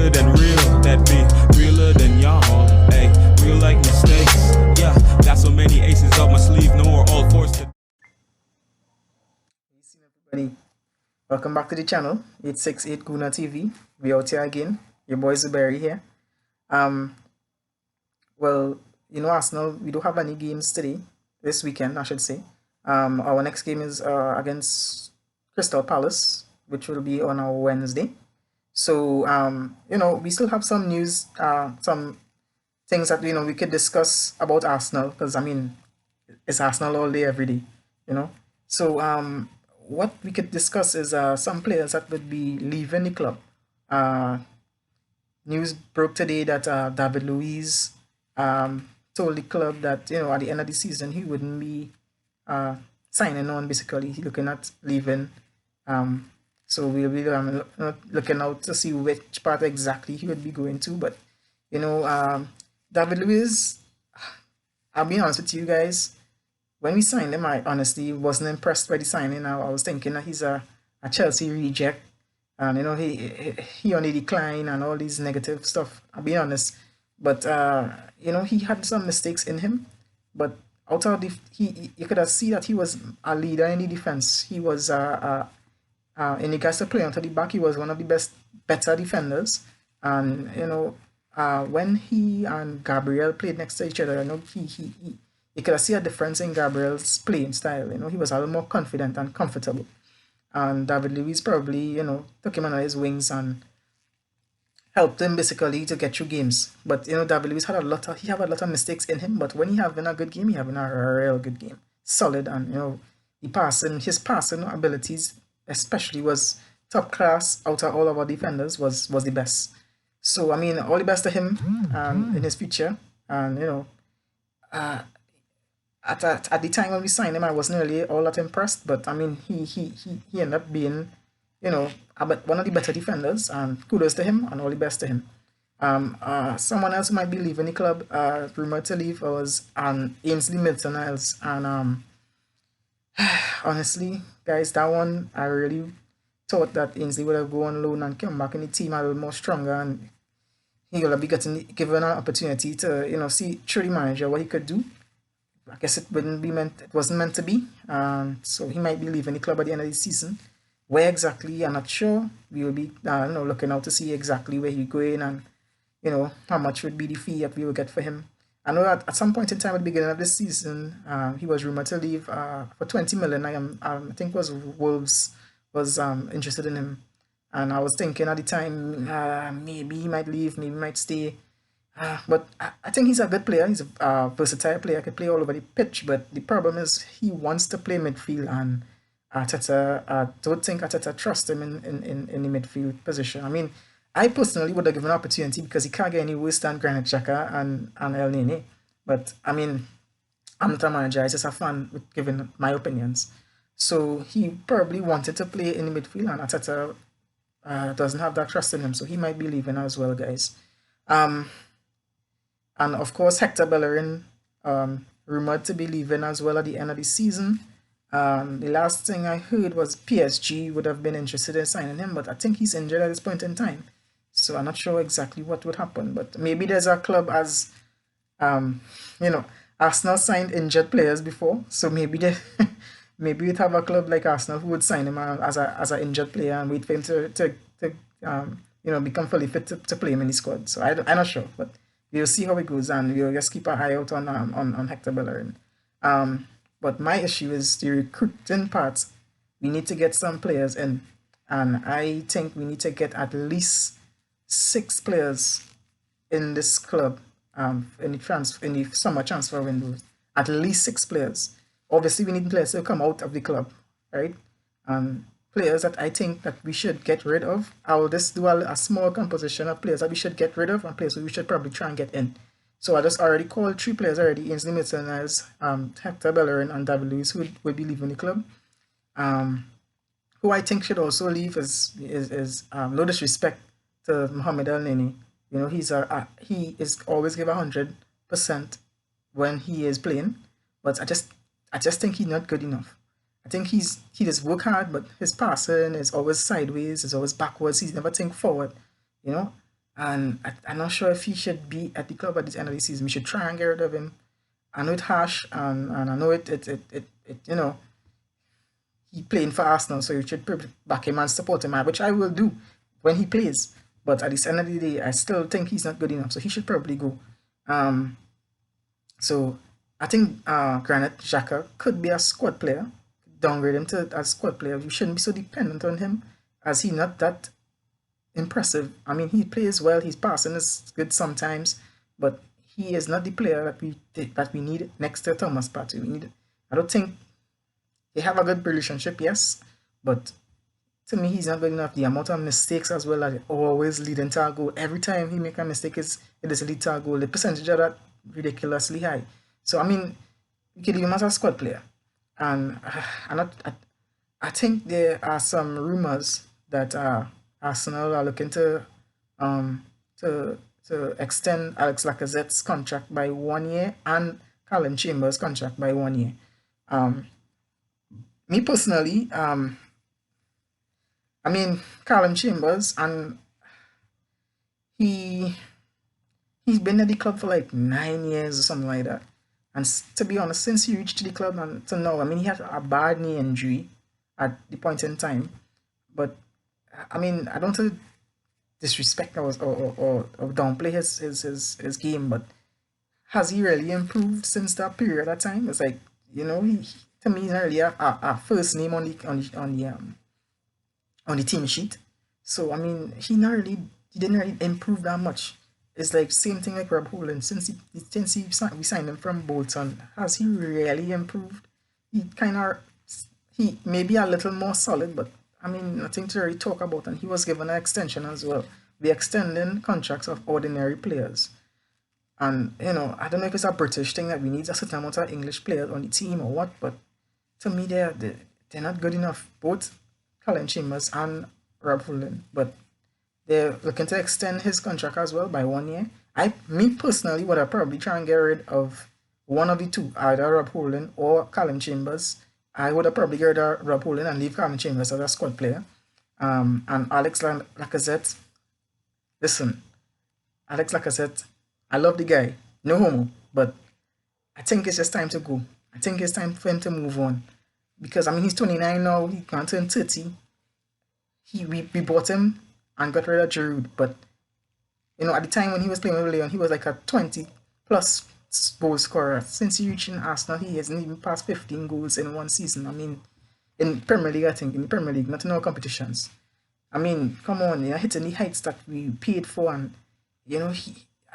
bigger than real, that be realer than y'all. Hey, real like mistakes. Yeah, got so many aces up my sleeve, no more all forced to. Everybody, welcome back to the channel 868 Guna TV. We out here again. Your boy Zuberry here. Um, well, Arsenal, we don't have any games today, this weekend, I should say. Our next game is against Crystal Palace, which will be on our Wednesday. So, we still have some news, some things that, we could discuss about Arsenal, because, it's Arsenal all day, every day, you know. So, what we could discuss is some players that would be leaving the club. Uh, News broke today that David Luiz told the club that at the end of the season he wouldn't be signing on. Basically, he's looking at leaving. So we'll be looking out to see which part exactly he would be going to. But David Luiz, I'll be honest with you guys. When we signed him, I honestly wasn't impressed by the signing. I was thinking that he's a Chelsea reject, and he on the decline and all these negative stuff. I'll be honest, but he had some mistakes in him, but out of the you could have seen that he was a leader in the defense. He was in regards to playing onto the back, he was one of the better defenders, and when he and Gabriel played next to each other, you could see a difference in Gabriel's playing style. He was a little more confident and comfortable. And David Luiz probably, took him under his wings and helped him basically to get through games. But David Luiz had a lot of mistakes in him. But when he having a good game, he having a real good game, solid, and his passing abilities especially was top class. Out of all of our defenders, was the best. So all the best to him in his future. And at the time when we signed him, I wasn't really all that impressed. But he ended up being, one of the better defenders. And kudos to him and all the best to him. Someone else who might be leaving the club, rumored to leave, was Ainsley Maitland-Niles. And honestly, guys, that one I really thought that Ainsley would have gone on loan and come back in the team a little more stronger, and he will be given an opportunity to see through the manager what he could do. I guess it wasn't meant to be. So he might be leaving the club at the end of the season. Where exactly, I'm not sure. We will be looking out to see exactly where he's going, and how much would be the fee that we will get for him. I know that at some point in time at the beginning of this season, he was rumored to leave for 20 million. I think it was Wolves was interested in him, and I was thinking at the time maybe he might leave, maybe he might stay. But I think he's a good player. He's a versatile player. Can play all over the pitch. But the problem is he wants to play midfield, and Arteta, I don't think Arteta trusts him in the midfield position. I personally would have given an opportunity because he can't get any worse than Granit Xhaka and El Nene. But I'm not a manager. I'm just a fan with giving my opinions. So he probably wanted to play in the midfield, and Arteta doesn't have that trust in him. So he might be leaving as well, guys. And of course, Hector Bellerin, rumored to be leaving as well at the end of the season. The last thing I heard was PSG would have been interested in signing him, but I think he's injured at this point in time. So I'm not sure exactly what would happen, but maybe there's a club as, Arsenal signed injured players before, so maybe maybe we'd have a club like Arsenal who would sign him as an injured player and wait for him to become fully fit to play him in the squad. So I'm not sure, but we'll see how it goes, and we'll just keep an eye out on Hector Bellerin. But my issue is the recruiting part. We need to get some players in, and I think we need to get at least 6 players in this club in the summer transfer window. At least 6 players. Obviously, we need players to come out of the club, right? Players that I think that we should get rid of. I will just do a small composition of players that we should get rid of and players we should probably try and get in. So I just already called 3 players already: Ainsley Maitland-Niles, Hector Bellerin, and David Luiz, who will be leaving the club. Who I think should also leave is no disrespect to Mohamed El Neni. He is always give 100% when he is playing, but I just think he's not good enough. I think he just work hard, but his passing is always sideways, is always backwards. He's never think forward. And I'm not sure if he should be at the club at the end of the season. We should try and get rid of him. I know it's harsh, and I know it you know, he playing for Arsenal, so you should probably back him and support him, which I will do when he plays. But at the end of the day, I still think he's not good enough, so he should probably go. Um, so I think Granit Xhaka could be a squad player. Downgrade him to a squad player. You shouldn't be so dependent on him, as he not that impressive. I mean, he plays well. His passing is good sometimes, but he is not the player that we need next to Thomas Partey. We need. I don't think they have a good relationship, yes, but to me, he's not good enough. The amount of mistakes as well that always lead into a goal. Every time he make a mistake, it is lead to a goal. The percentage of that ridiculously high. So I mean, we could leave him as a squad player, and I think there are some rumors that Arsenal are looking um to extend Alex Lacazette's contract by 1 year and Callum Chambers' contract by 1 year. Um, Me personally, I mean Callum Chambers, and he he's been at the club for like 9 years or something like that. And to be honest, since he reached the club and to now, I mean, he had a bad knee injury at the point in time. But I mean, I don't want to disrespect or downplay his game, but has he really improved since that period of time? It's like, to me, he's not really a first name on the team sheet. So I mean, he didn't really improve that much. It's like same thing like Rob Holding. We signed him from Bolton, has he really improved? He kind of he may be a little more solid, but I mean nothing to really talk about. And he was given an extension as well. We extending contracts of ordinary players. And I don't know if it's a British thing that we need a certain amount of English players on the team or what, but to me they're not good enough. Both Colin Chambers and Rob Holding, but they're looking to extend his contract as well by 1 year. Me personally, would have probably try and get rid of one of the two, either Rob Holding or Callum Chambers. I would have probably get rid of Rob Holding and leave Callum Chambers as a squad player. And Lacazette, listen, Alex Lacazette, I love the guy, no homo, but I think it's just time to go. I think it's time for him to move on. Because, I mean, he's 29 now, he can't turn 30. We bought him and got rid of Giroud, but at the time when he was playing with Leon, he was like a 20 plus goal scorer. Since he reached in Arsenal, he hasn't even passed 15 goals in one season. I mean, in Premier League, I think, in the Premier League, not in our competitions. I mean, come on, hitting the heights that we paid for, and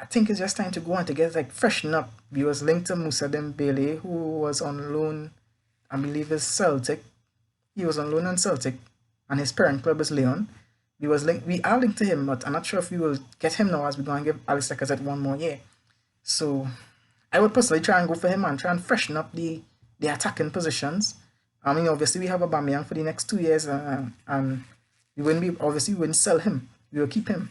I think it's just time to go on to get like freshen up. We was linked to Moussa Dembele, who was on loan, I believe, is Celtic. He was on loan on Celtic, and his parent club is Leon. We are linked to him, but I'm not sure if we will get him now as we're going to give Alex Lacazette 1 more year. So I would personally try and go for him and try and freshen up the attacking positions. I mean, obviously we have Aubameyang for the next 2 years, and we wouldn't sell him. We will keep him.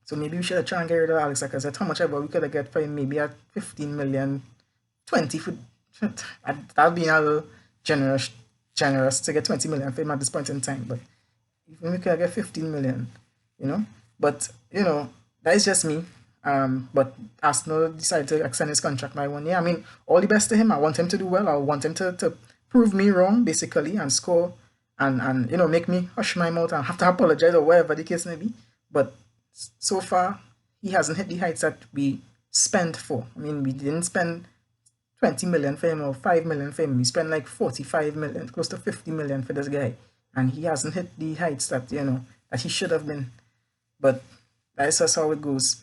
So maybe we should try and get rid of Alex Lacazette. How much ever we could have get for him? Maybe at 15 million, 20 for that'd be a little generous to get 20 million for him at this point in time, but even we could get 15 million, But that is just me. But Arsenal decided to extend his contract by 1 year. I mean, all the best to him. I want him to do well. I want him to prove me wrong, basically, and score and make me hush my mouth and have to apologize or whatever the case may be. But so far, he hasn't hit the heights that we spent for. I mean, we didn't spend 20 million for him or 5 million for him. We spent like 45 million, close to 50 million for this guy. And he hasn't hit the heights that, that he should have been. But that's just how it goes.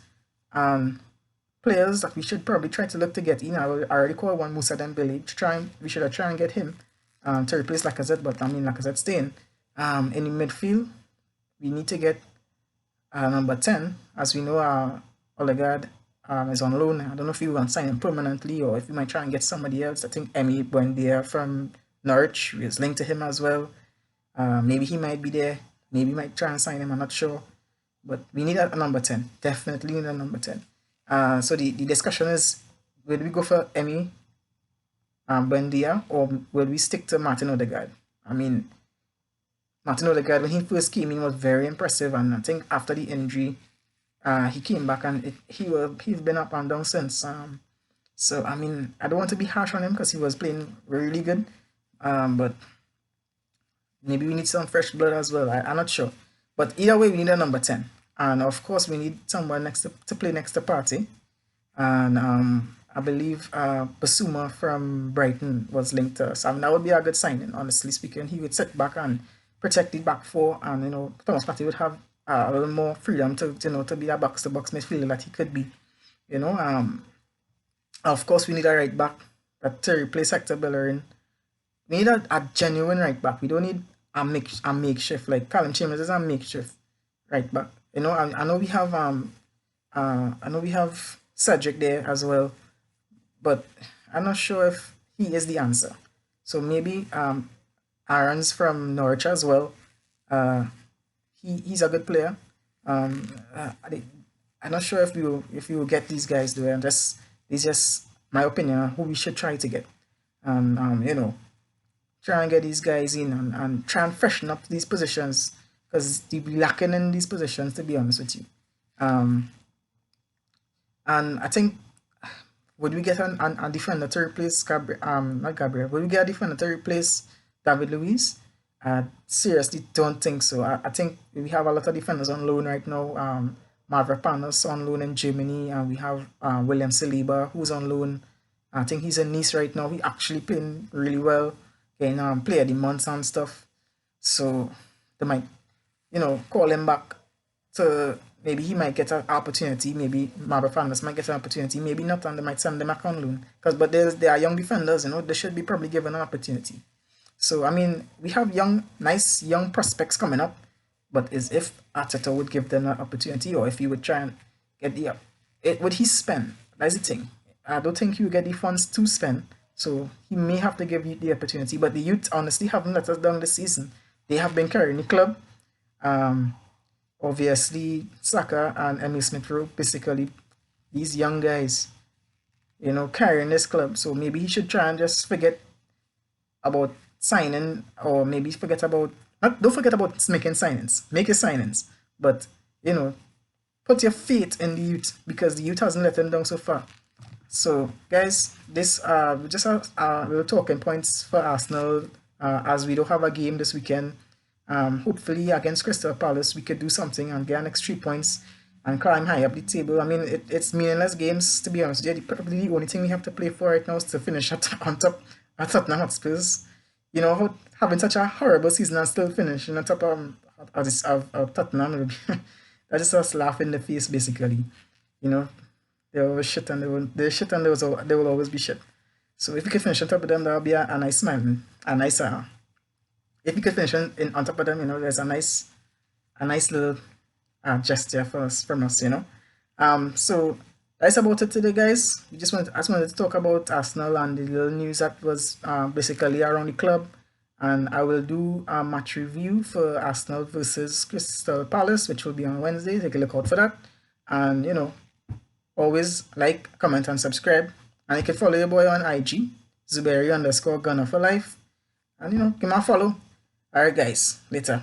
Players that we should probably try to look to get in. I already called one Moussa Dembele. We should try and get him to replace Lacazette, but I mean Lacazette staying. In the midfield, we need to get number 10. As we know, Odegaard is on loan. I don't know if we want to sign him permanently or if we might try and get somebody else. I think Emi Buendia from Norwich is linked to him as well. Maybe he might be there. Maybe we might try and sign him. I'm not sure. But we need a number 10. Definitely need a number 10. So the discussion is, will we go for Emi Buendia or will we stick to Martin Odegaard? I mean, Martin Odegaard, when he first came in, was very impressive. And I think after the injury, he came back and he's been up and down since. So I mean, I don't want to be harsh on him because he was playing really good. But maybe we need some fresh blood as well. I'm not sure. But either way, we need a number 10. And of course, we need someone to play next to Party. And I believe Basuma from Brighton was linked to us. I mean, that would be a good signing, honestly speaking. He would sit back and protect the back four. And, Thomas Partey would have a little more freedom to be a box-to-box midfielder that he could be. Of course, we need a right back to replace Hector Bellerin. We need a genuine right back. We don't need a makeshift. Like Callum Chambers is a makeshift right back. I know we have Cedric there as well, but I'm not sure if he is the answer. So maybe Aaron's from Norwich as well. He's a good player. I'm not sure if we will get these guys there. And this is just my opinion on who we should try to get. Try and get these guys in and try and freshen up these positions because they'll be lacking in these positions, to be honest with you. And I think, would we get a defender to replace not Gabriel? Would we get a defender to replace David Luiz? I seriously don't think so. I think we have a lot of defenders on loan right now. Mavropanos on loan in Germany, and we have William Saliba who's on loan. I think he's in Nice right now. He actually playing really well, getting player of the month and stuff. So they might, call him back to maybe he might get an opportunity. Maybe Mavropanos might get an opportunity. Maybe not, and they might send them back on loan. But they are young defenders. They should be probably given an opportunity. So I mean, we have nice young prospects coming up. But is if Arteta would give them an opportunity, or if he would try and get would he spend? That's the thing. I don't think he would get the funds to spend, so he may have to give you the opportunity. But the youth honestly haven't let us down this season. They have been carrying the club. Obviously, Saka and Emil Smith Rowe, basically these young guys, carrying this club. So maybe he should try and just forget about signing, or maybe forget about. Don't forget about making signings. Make your signings. But, put your faith in the youth because the youth hasn't let them down so far. So, guys, this just little talking points for Arsenal as we don't have a game this weekend. Hopefully, against Crystal Palace, we could do something and get an extra 3 points and climb high up the table. I mean, it's meaningless games, to be honest. Probably the only thing we have to play for right now is to finish on top at Tottenham Hotspurs. Having such a horrible season and still finishing on top of Tottenham, that just us laugh in the face, basically. They always shit and they shit and they will always be shit. So if we could finish on top of them, that would be a nice smile, if we could finish on top of them, there's a nice little gesture from us. So that's about it today, guys. I just wanted to talk about Arsenal and the little news that was basically around the club. And I will do a match review for Arsenal versus Crystal Palace, which will be on Wednesday. Take a look out for that. And, always like, comment, and subscribe. And you can follow your boy on IG, Zuberi_Gunner for life. And, give me a follow. Alright, guys. Later.